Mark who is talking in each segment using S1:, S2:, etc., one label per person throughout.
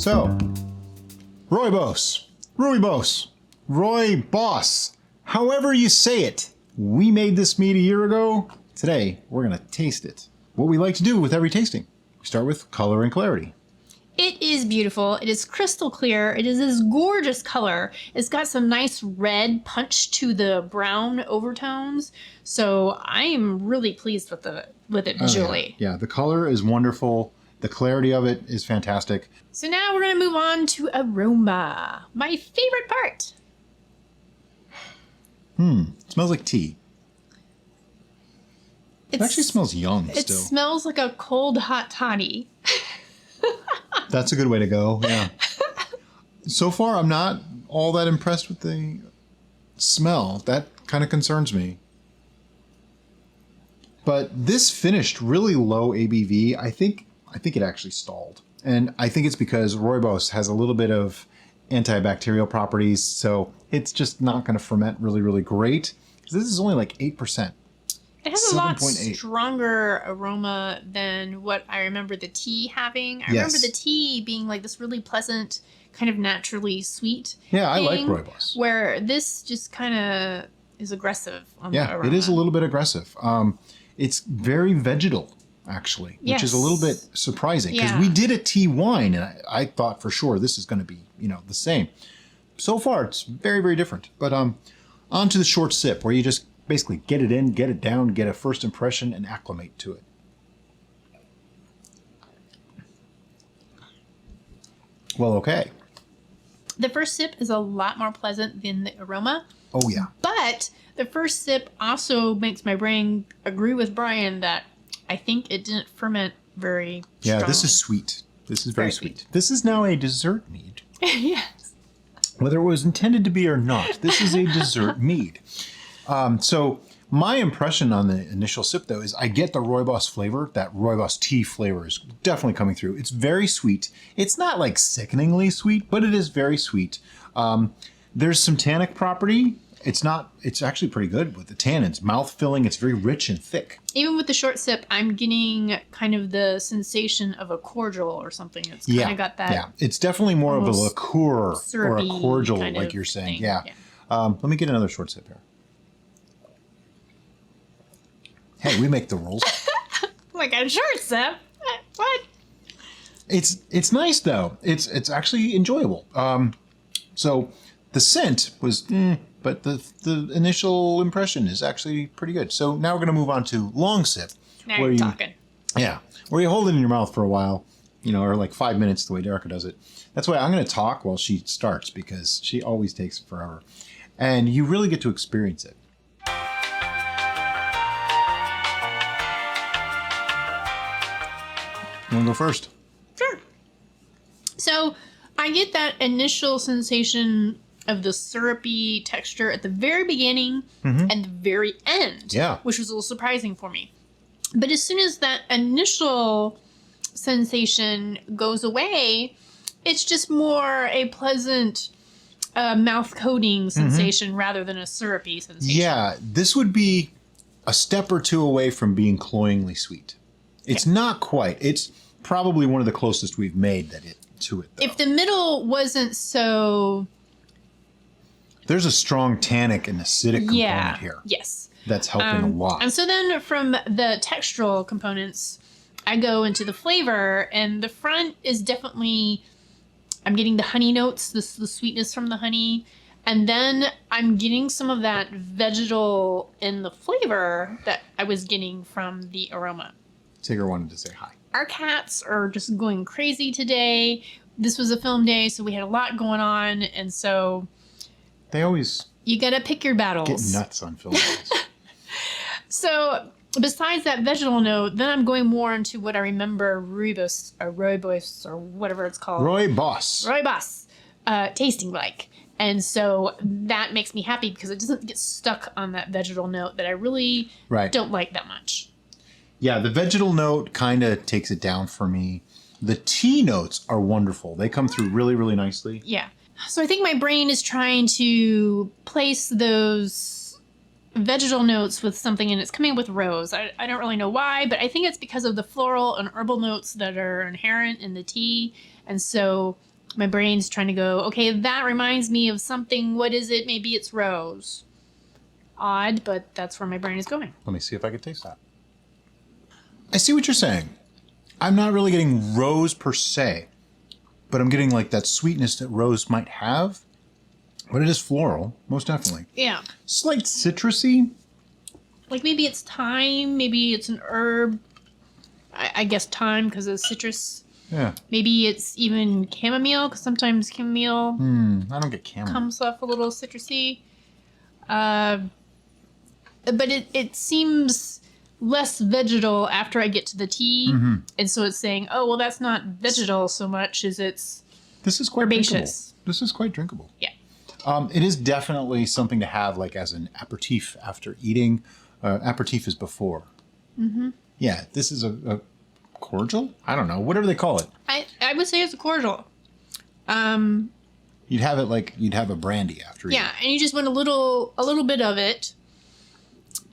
S1: So, Rooibos, however you say it. We made this mead a year ago. Today, we're gonna taste it. What we like to do with every tasting, we start with color and clarity.
S2: It is beautiful. It is crystal clear. It is this gorgeous color. It's got some nice red punch to the brown overtones. So I am really pleased with it visually.
S1: Yeah, the color is wonderful. The clarity of it is fantastic.
S2: So now we're going to move on to aroma. My favorite part.
S1: It smells like tea. It actually smells young
S2: It
S1: still.
S2: smells like a cold hot toddy.
S1: That's a good way to go, yeah. So far, I'm not all that impressed with the smell. That kind of concerns me. But this finished really low ABV. I think it actually stalled. And I think it's because Rooibos has a little bit of antibacterial properties, so it's just not going to ferment really, really great. Because this is only like 8%.
S2: It has a lot
S1: 7.8.
S2: stronger aroma than what I remember the tea having. I remember the tea being like this really pleasant, kind of naturally sweet
S1: Yeah, I like
S2: thing,
S1: Rooibos.
S2: where this just kind of is aggressive on the aroma.
S1: Yeah, it is a little bit aggressive. It's very vegetal, actually, which is a little bit surprising. Because we did a tea wine, and I thought for sure this is going to be, the same. So far, it's very, very different. But on to the short sip, where you just basically get it in, get it down, get a first impression, and acclimate to it. Well, okay.
S2: The first sip is a lot more pleasant than the aroma.
S1: Oh, yeah.
S2: But the first sip also makes my brain agree with Brian that I think it didn't ferment very strongly.
S1: Yeah, this is sweet. This is very sweet. This is now a dessert mead.
S2: Yes.
S1: Whether it was intended to be or not, this is a dessert mead. So my impression on the initial sip, though, is I get the Rooibos flavor. That Rooibos tea flavor is definitely coming through. It's very sweet. It's not like sickeningly sweet, but it is very sweet. There's some tannic property. It's actually pretty good with the tannins. Mouth-filling, it's very rich and thick.
S2: Even with the short sip, I'm getting kind of the sensation of a cordial or something. It's kind of got that.
S1: Yeah, it's definitely more of a liqueur or a cordial,
S2: kind
S1: like
S2: of
S1: you're saying.
S2: thing.
S1: Yeah. Let me get another short sip here. Hey, we make the rules.
S2: Like a short sip? What?
S1: It's nice though. It's actually enjoyable. So the scent was, but the initial impression is actually pretty good. So now we're gonna move on to long sip.
S2: Now you're talking.
S1: Yeah, where you hold it in your mouth for a while, or like 5 minutes the way Derica does it. That's why I'm gonna talk while she starts because she always takes forever, and you really get to experience it. You want to go first?
S2: Sure. So I get that initial sensation of the syrupy texture at the very beginning and the very end, which was a little surprising for me. But as soon as that initial sensation goes away, it's just more a pleasant mouth coating sensation rather than a syrupy sensation.
S1: Yeah, this would be a step or two away from being cloyingly sweet. It's not quite. It's probably one of the closest we've made to it, though.
S2: If the middle wasn't so...
S1: There's a strong tannic and acidic component here.
S2: Yes.
S1: That's helping a lot.
S2: And so then from the textural components, I go into the flavor, and the front is definitely... I'm getting the honey notes, the sweetness from the honey, and then I'm getting some of that vegetal in the flavor that I was getting from the aroma.
S1: Tigger wanted to say hi.
S2: Our cats are just going crazy today. This was a film day, so we had a lot going on, and so...
S1: They always...
S2: You gotta pick your battles.
S1: Get nuts on film days.
S2: So, besides that vegetal note, then I'm going more into what I remember Rooibos, or whatever it's called. Rooibos. Tasting like. And so that makes me happy because it doesn't get stuck on that vegetal note that I really don't like that much.
S1: Yeah, the vegetal note kind of takes it down for me. The tea notes are wonderful. They come through really, really nicely.
S2: Yeah. So I think my brain is trying to place those vegetal notes with something, and it's coming up with rose. I don't really know why, but I think it's because of the floral and herbal notes that are inherent in the tea. And so my brain's trying to go, okay, that reminds me of something. What is it? Maybe it's rose. Odd, but that's where my brain is going.
S1: Let me see if I can taste that. I see what you're saying. I'm not really getting rose per se, but I'm getting like that sweetness that rose might have. But it is floral, most definitely.
S2: Yeah.
S1: Slight citrusy.
S2: Like maybe it's thyme, maybe it's an herb. I guess thyme because of citrus.
S1: Yeah.
S2: Maybe it's even chamomile because sometimes chamomile
S1: I don't get chamomile.
S2: comes off a little citrusy. But it seems less vegetal after I get to the tea. And so it's saying, oh, well, that's not vegetal so much as it's
S1: This is quite
S2: herbaceous.
S1: drinkable. This is quite drinkable.
S2: Yeah.
S1: It is definitely something to have like as an aperitif after eating. Aperitif is before. Yeah, this is a cordial? I don't know. Whatever they call it.
S2: I would say it's a cordial.
S1: You'd have it like you'd have a brandy after eating.
S2: Yeah, and you just want a little bit of it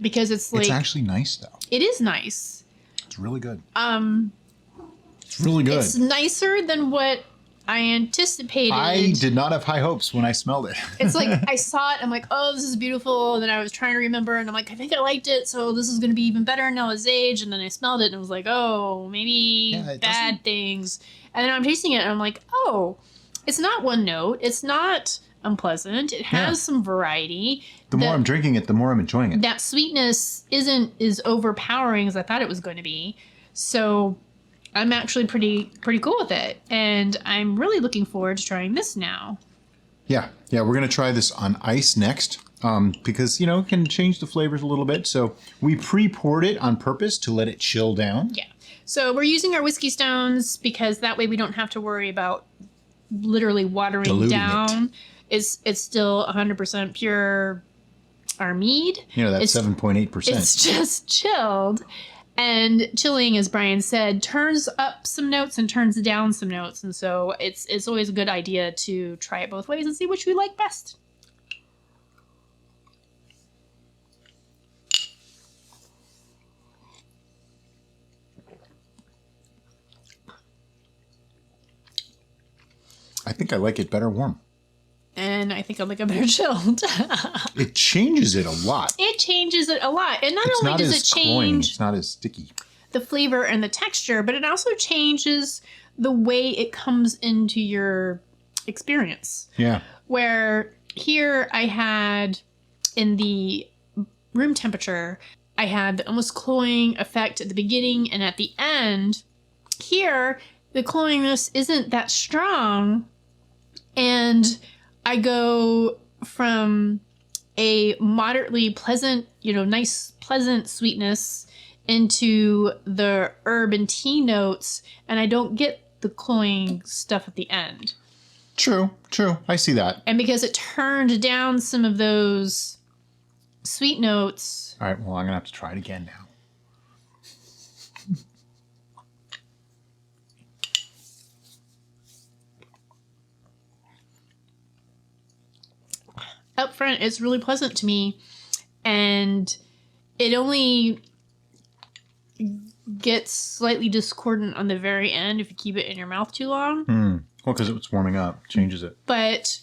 S2: because it's like...
S1: It's actually nice, though.
S2: It is nice.
S1: It's really good. It's really good.
S2: It's nicer than what I anticipated.
S1: I did not have high hopes when I smelled it.
S2: It's like I saw it, I'm like, oh, this is beautiful. And then I was trying to remember, and I'm like, I think I liked it, so this is going to be even better now as age. And then I smelled it, and I was like, oh, maybe bad things. And then I'm tasting it, and I'm like, oh, it's not one note. It's not unpleasant. It has some variety.
S1: The more I'm drinking it, the more I'm enjoying it.
S2: That sweetness isn't as overpowering as I thought it was going to be. So I'm actually pretty cool with it. And I'm really looking forward to trying this now.
S1: Yeah, we're going to try this on ice next because, it can change the flavors a little bit. So we pre-poured it on purpose to let it chill down.
S2: Yeah. So we're using our whiskey stones because that way we don't have to worry about literally watering
S1: Diluting
S2: down. It's still 100% pure our mead.
S1: That's 7.8%.
S2: It's just chilled. And chilling, as Brian said, turns up some notes and turns down some notes. And so it's always a good idea to try it both ways and see which we like best.
S1: I think I like it better warm.
S2: And I think I like it better chilled.
S1: It changes it a lot.
S2: It changes it a lot. And not
S1: It's
S2: only
S1: not
S2: does
S1: as
S2: it change
S1: cloying, it's not as sticky.
S2: the flavor and the texture, but it also changes the way it comes into your experience.
S1: Yeah.
S2: Where here I had in the room temperature, I had the almost cloying effect at the beginning and at the end. Here, the cloyingness isn't that strong, and I go from a moderately pleasant, nice, pleasant sweetness into the herb and tea notes, and I don't get the cloying stuff at the end.
S1: True. I see that.
S2: And because it turned down some of those sweet notes.
S1: All right, well, I'm going to have to try it again now.
S2: Up front, it's really pleasant to me, and it only gets slightly discordant on the very end if you keep it in your mouth too long.
S1: Well, because it's warming up, changes it.
S2: But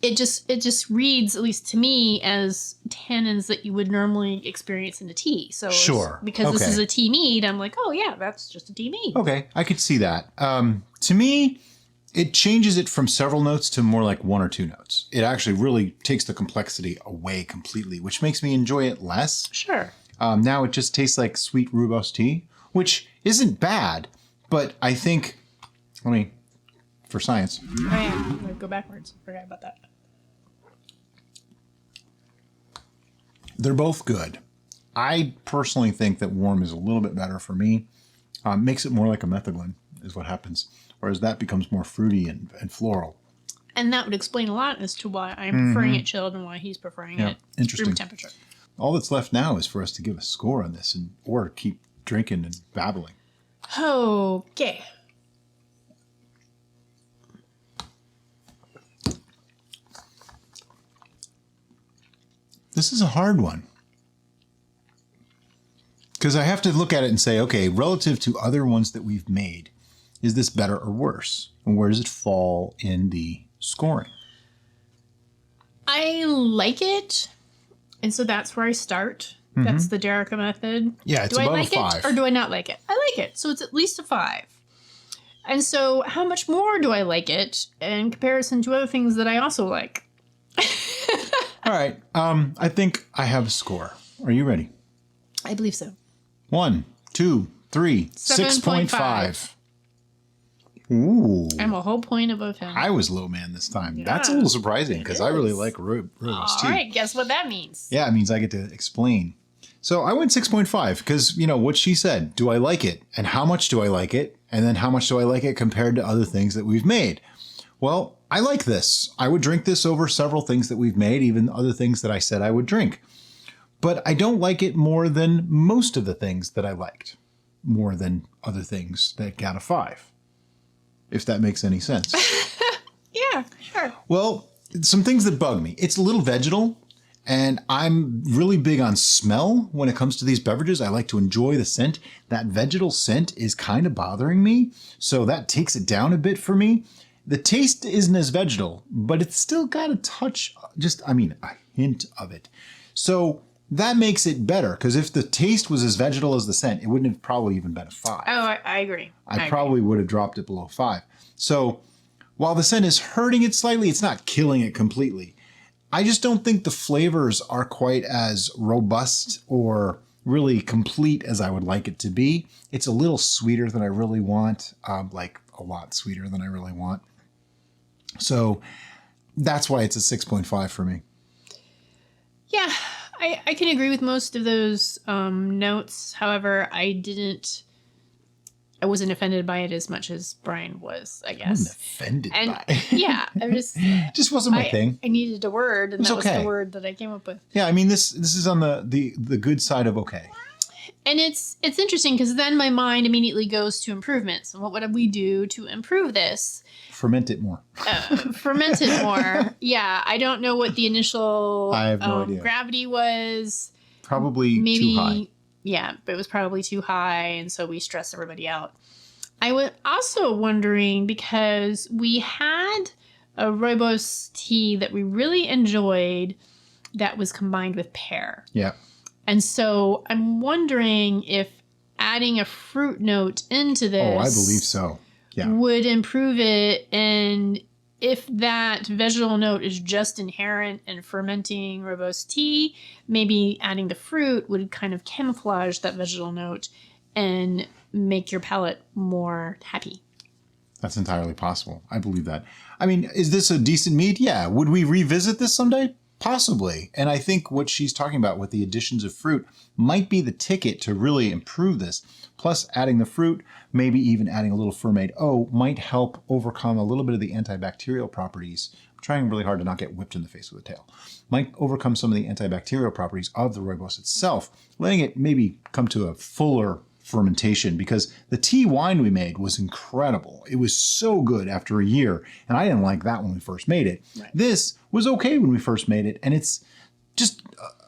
S2: it just reads, at least to me, as tannins that you would normally experience in a tea. So
S1: sure,
S2: because this is a tea mead, I'm like, oh yeah, that's just a tea mead.
S1: Okay, I could see that. To me, it changes it from several notes to more like one or two notes. It actually really takes the complexity away completely, which makes me enjoy it less.
S2: Sure.
S1: Now it just tastes like sweet rooibos tea, which isn't bad, but I think, for science.
S2: Oh yeah, I'm gonna go backwards. Forgot about that.
S1: They're both good. I personally think that warm is a little bit better for me. Makes it more like a metheglin is what happens. Whereas that becomes more fruity and floral.
S2: And that would explain a lot as to why I'm preferring it chilled and why he's preferring it room temperature.
S1: All that's left now is for us to give a score on this or keep drinking and babbling.
S2: Okay.
S1: This is a hard one. Because I have to look at it and say, okay, relative to other ones that we've made, Is this better or worse? And where does it fall in the scoring?
S2: I like it. And so that's where I start. That's the Derica method.
S1: Yeah, it's
S2: do
S1: above
S2: I like
S1: a 5.
S2: it or do I not like it? I like it. So it's at least a 5. And so how much more do I like it in comparison to other things that I also like?
S1: All right. I think I have a score. Are you ready?
S2: I believe so.
S1: 1, 2, 3, 6.5. Ooh.
S2: I'm a whole point above him.
S1: I was low man this time. That's a little surprising because I really like Rooibos tea.
S2: All right, guess what that means?
S1: Yeah, it means I get to explain. So I went 6.5 because, what she said. Do I like it? And how much do I like it? And then how much do I like it compared to other things that we've made? Well, I like this. I would drink this over several things that we've made, even other things that I said I would drink. But I don't like it more than most of the things that I liked. More than other things that got a 5. If that makes any sense.
S2: Yeah, sure.
S1: Well, some things that bug me. It's a little vegetal, and I'm really big on smell when it comes to these beverages. I like to enjoy the scent. That vegetal scent is kind of bothering me, so that takes it down a bit for me. The taste isn't as vegetal, but it's still got a touch, a hint of it. So that makes it better, because if the taste was as vegetal as the scent, it wouldn't have probably even been a 5.
S2: Oh, I agree.
S1: I probably would have dropped it below 5. So while the scent is hurting it slightly, it's not killing it completely. I just don't think the flavors are quite as robust or really complete as I would like it to be. It's a little sweeter than I really want, like a lot sweeter than I really want. So that's why it's a 6.5 for me.
S2: Yeah, I can agree with most of those notes. However, I wasn't offended by it as much as Brian was, I guess.
S1: I wasn't offended by it.
S2: Yeah, I
S1: just wasn't my thing.
S2: I needed a word, and that was the word that I came up with.
S1: Yeah, I mean, this is on the good side of okay.
S2: And it's interesting because then my mind immediately goes to improvements. And what would we do to improve this?
S1: Ferment it more.
S2: Ferment it more. Yeah, I don't know what the initial
S1: I have no idea.
S2: Gravity was.
S1: Probably too high.
S2: Yeah, but it was probably too high, and so we stressed everybody out. I was also wondering, because we had a Rooibos tea that we really enjoyed that was combined with pear.
S1: Yeah.
S2: And so I'm wondering if adding a fruit note into this...
S1: Oh, I believe so. Yeah.
S2: Would improve it, and if that vegetal note is just inherent in fermenting Rooibos tea, maybe adding the fruit would kind of camouflage that vegetal note and make your palate more happy.
S1: That's entirely possible. I believe that. I mean, is this a decent mead? Yeah. Would we revisit this someday? Possibly. And I think what she's talking about with the additions of fruit might be the ticket to really improve this. Plus adding the fruit, maybe even adding a little fermented O might help overcome a little bit of the antibacterial properties. I'm trying really hard to not get whipped in the face with a tail. Might overcome some of the antibacterial properties of the Rooibos itself, letting it maybe come to a fuller fermentation, because the tea wine we made was incredible. It was so good after a year, and I didn't like that when we first made it. Right. This was okay when we first made it, and it's just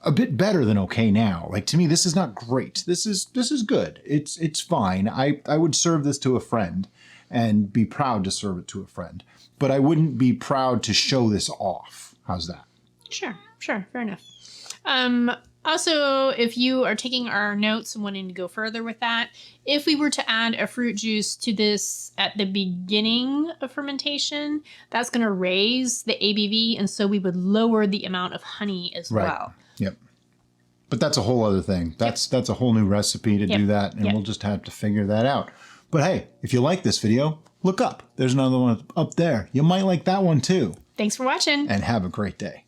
S1: a bit better than okay now. Like, to me, this is not great. This is good. It's fine. I would serve this to a friend and be proud to serve it to a friend, but I wouldn't be proud to show this off. How's that?
S2: Sure. Fair enough. Also, if you are taking our notes and wanting to go further with that, if we were to add a fruit juice to this at the beginning of fermentation, that's going to raise the ABV, and so we would lower the amount of honey as well.
S1: Yep. But that's a whole other thing. That's a whole new recipe to do that, and we'll just have to figure that out. But hey, if you like this video, look up. There's another one up there. You might like that one too.
S2: Thanks for watching.
S1: And have a great day.